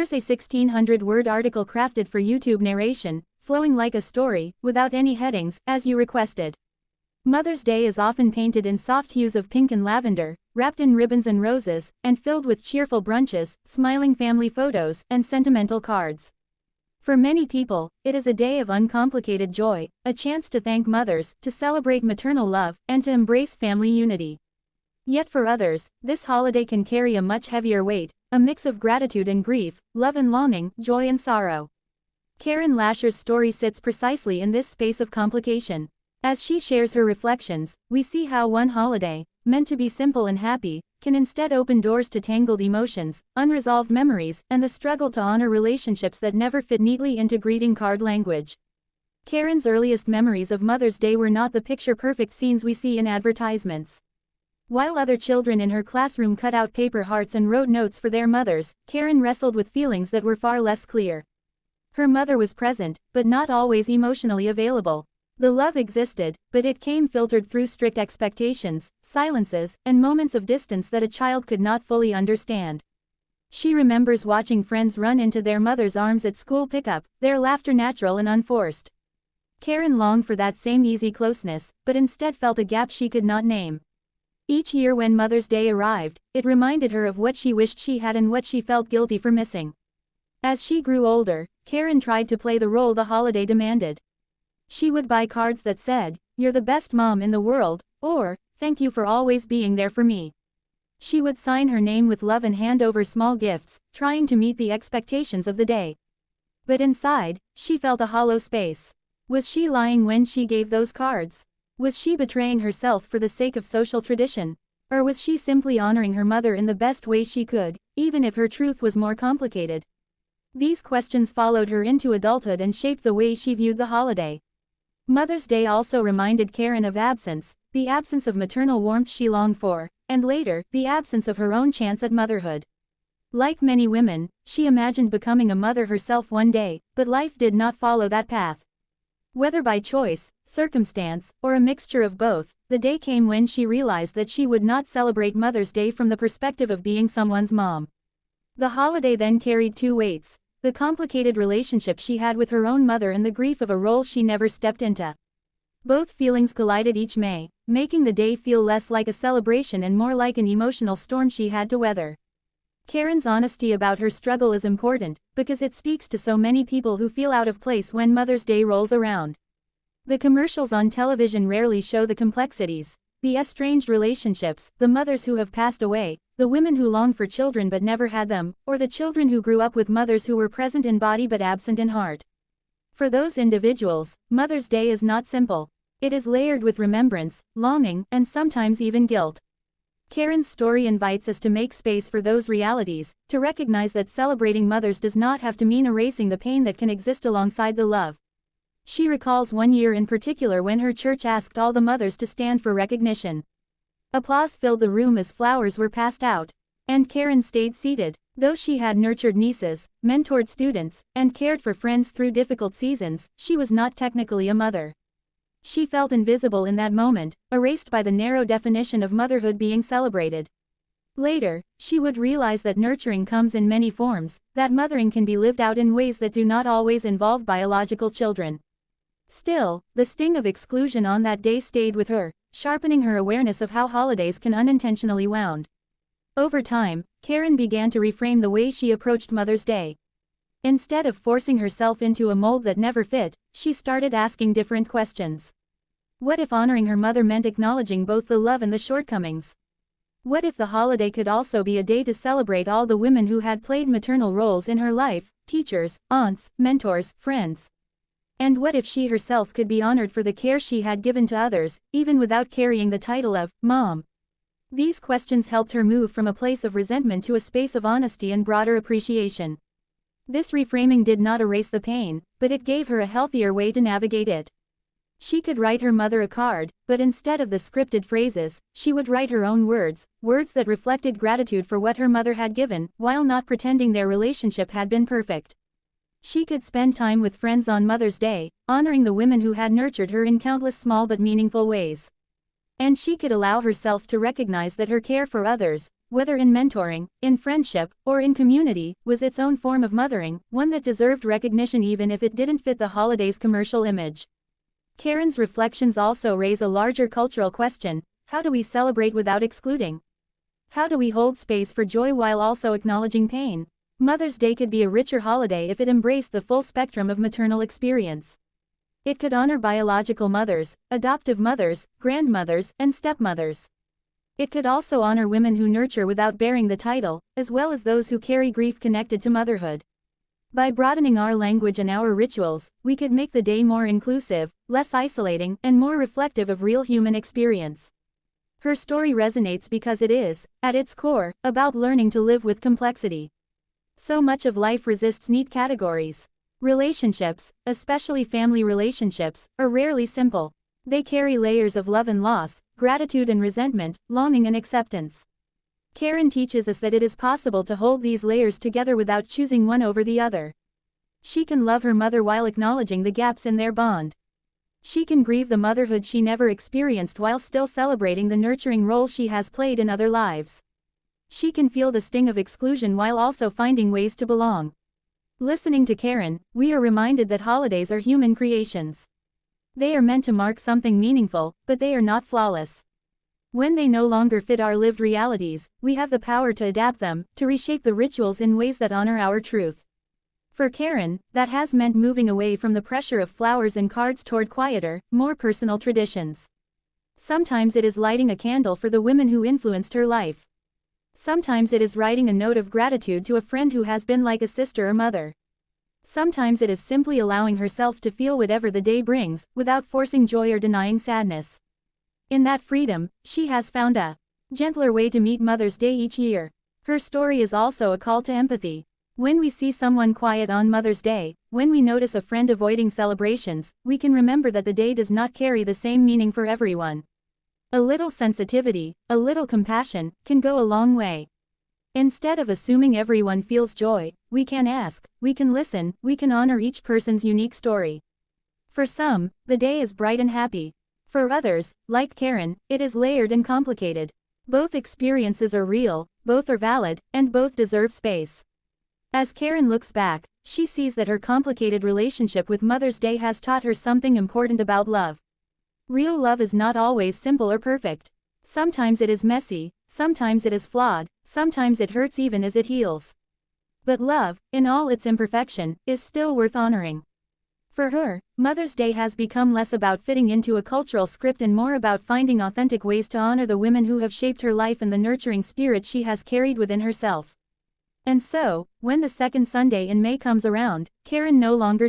Here's a 1600-word article crafted for YouTube narration, flowing like a story, without any headings, as you requested. Mother's Day is often painted in soft hues of pink and lavender, wrapped in ribbons and roses, and filled with cheerful brunches, smiling family photos, and sentimental cards. For many people, it is a day of uncomplicated joy, a chance to thank mothers, to celebrate maternal love, and to embrace family unity. Yet for others, this holiday can carry a much heavier weight, a mix of gratitude and grief, love and longing, joy and sorrow. Karen Lasher's story sits precisely in this space of complication. As she shares her reflections, we see how one holiday, meant to be simple and happy, can instead open doors to tangled emotions, unresolved memories, and the struggle to honor relationships that never fit neatly into greeting card language. Karen's earliest memories of Mother's Day were not the picture-perfect scenes we see in advertisements. While other children in her classroom cut out paper hearts and wrote notes for their mothers, Karen wrestled with feelings that were far less clear. Her mother was present, but not always emotionally available. The love existed, but it came filtered through strict expectations, silences, and moments of distance that a child could not fully understand. She remembers watching friends run into their mother's arms at school pickup, their laughter natural and unforced. Karen longed for that same easy closeness, but instead felt a gap she could not name. Each year when Mother's Day arrived, it reminded her of what she wished she had and what she felt guilty for missing. As she grew older, Karen tried to play the role the holiday demanded. She would buy cards that said, "You're the best mom in the world," or, "Thank you for always being there for me." She would sign her name with love and hand over small gifts, trying to meet the expectations of the day. But inside, she felt a hollow space. Was she lying when she gave those cards? Was she betraying herself for the sake of social tradition? Or was she simply honoring her mother in the best way she could, even if her truth was more complicated? These questions followed her into adulthood and shaped the way she viewed the holiday. Mother's Day also reminded Karen of absence, the absence of maternal warmth she longed for, and later, the absence of her own chance at motherhood. Like many women, she imagined becoming a mother herself one day, but life did not follow that path. Whether by choice, circumstance, or a mixture of both, the day came when she realized that she would not celebrate Mother's Day from the perspective of being someone's mom. The holiday then carried two weights: the complicated relationship she had with her own mother and the grief of a role she never stepped into. Both feelings collided each May, making the day feel less like a celebration and more like an emotional storm she had to weather. Karen's honesty about her struggle is important, because it speaks to so many people who feel out of place when Mother's Day rolls around. The commercials on television rarely show the complexities, the estranged relationships, the mothers who have passed away, the women who long for children but never had them, or the children who grew up with mothers who were present in body but absent in heart. For those individuals, Mother's Day is not simple. It is layered with remembrance, longing, and sometimes even guilt. Karen's story invites us to make space for those realities, to recognize that celebrating mothers does not have to mean erasing the pain that can exist alongside the love. She recalls one year in particular when her church asked all the mothers to stand for recognition. Applause filled the room as flowers were passed out. And Karen stayed seated. Though she had nurtured nieces, mentored students, and cared for friends through difficult seasons, she was not technically a mother. She felt invisible in that moment, erased by the narrow definition of motherhood being celebrated. Later, she would realize that nurturing comes in many forms, that mothering can be lived out in ways that do not always involve biological children. Still, the sting of exclusion on that day stayed with her, sharpening her awareness of how holidays can unintentionally wound. Over time, Karen began to reframe the way she approached Mother's Day. Instead of forcing herself into a mold that never fit, she started asking different questions. What if honoring her mother meant acknowledging both the love and the shortcomings? What if the holiday could also be a day to celebrate all the women who had played maternal roles in her life, teachers, aunts, mentors, friends? And what if she herself could be honored for the care she had given to others, even without carrying the title of mom? These questions helped her move from a place of resentment to a space of honesty and broader appreciation. This reframing did not erase the pain, but it gave her a healthier way to navigate it. She could write her mother a card, but instead of the scripted phrases, she would write her own words, words that reflected gratitude for what her mother had given, while not pretending their relationship had been perfect. She could spend time with friends on Mother's Day, honoring the women who had nurtured her in countless small but meaningful ways. And she could allow herself to recognize that her care for others, whether in mentoring, in friendship, or in community, was its own form of mothering, one that deserved recognition even if it didn't fit the holidays' commercial image. Karen's reflections also raise a larger cultural question: how do we celebrate without excluding? How do we hold space for joy while also acknowledging pain? Mother's Day could be a richer holiday if it embraced the full spectrum of maternal experience. It could honor biological mothers, adoptive mothers, grandmothers, and stepmothers. It could also honor women who nurture without bearing the title, as well as those who carry grief connected to motherhood. By broadening our language and our rituals, we could make the day more inclusive, less isolating, and more reflective of real human experience. Her story resonates because it is, at its core, about learning to live with complexity. So much of life resists neat categories. Relationships, especially family relationships, are rarely simple. They carry layers of love and loss, gratitude and resentment, longing and acceptance. Karen teaches us that it is possible to hold these layers together without choosing one over the other. She can love her mother while acknowledging the gaps in their bond. She can grieve the motherhood she never experienced while still celebrating the nurturing role she has played in other lives. She can feel the sting of exclusion while also finding ways to belong. Listening to Karen, we are reminded that holidays are human creations. They are meant to mark something meaningful, but they are not flawless. When they no longer fit our lived realities, we have the power to adapt them, to reshape the rituals in ways that honor our truth. For Karen, that has meant moving away from the pressure of flowers and cards toward quieter, more personal traditions. Sometimes it is lighting a candle for the women who influenced her life. Sometimes it is writing a note of gratitude to a friend who has been like a sister or mother. Sometimes it is simply allowing herself to feel whatever the day brings, without forcing joy or denying sadness. In that freedom, she has found a gentler way to meet Mother's Day each year. Her story is also a call to empathy. When we see someone quiet on Mother's Day, when we notice a friend avoiding celebrations, we can remember that the day does not carry the same meaning for everyone. A little sensitivity, a little compassion, can go a long way. Instead of assuming everyone feels joy, we can ask, we can listen, we can honor each person's unique story. For some, the day is bright and happy. For others, like Karen, it is layered and complicated. Both experiences are real, both are valid, and both deserve space. As Karen looks back, she sees that her complicated relationship with Mother's Day has taught her something important about love. Real love is not always simple or perfect. Sometimes it is messy, sometimes it is flawed, sometimes it hurts even as it heals. But love, in all its imperfection, is still worth honoring. For her, Mother's Day has become less about fitting into a cultural script and more about finding authentic ways to honor the women who have shaped her life and the nurturing spirit she has carried within herself. And so, when the second Sunday in May comes around, Karen no longer